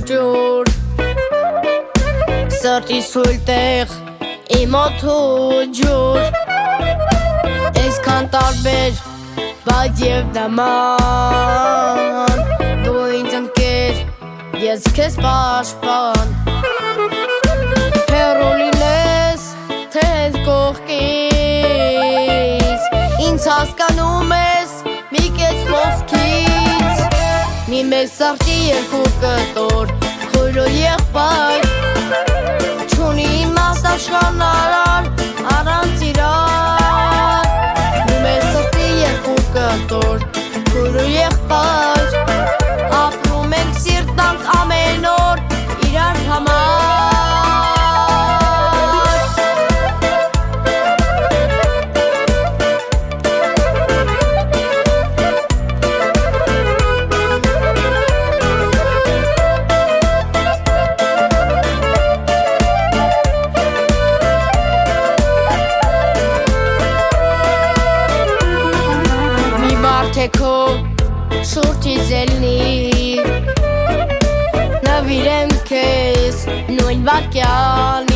ջուր Սրտիս հույլ տեղ իմ օդ ու ջուր Այսքան տարբեր բայց և նման Դու ինձ ընկեր ես քեզ պաշտպան Հեռու լինես թե հենց կողքից Ինձ հասկանում ես մի կես խոսքից Մի մեծ սարդի երկու կտոր Խույր ու եղբայր Չունի իմաստ աշխանարար առանց իրար Մի մեծ սարդի երկու կտոր Խույր ու եղբայր Ապրում ենք սիրտանք ամեն օր իրար համար Քո շուրթից ելնի Նվիրեմ քեզ նույն վարկյանի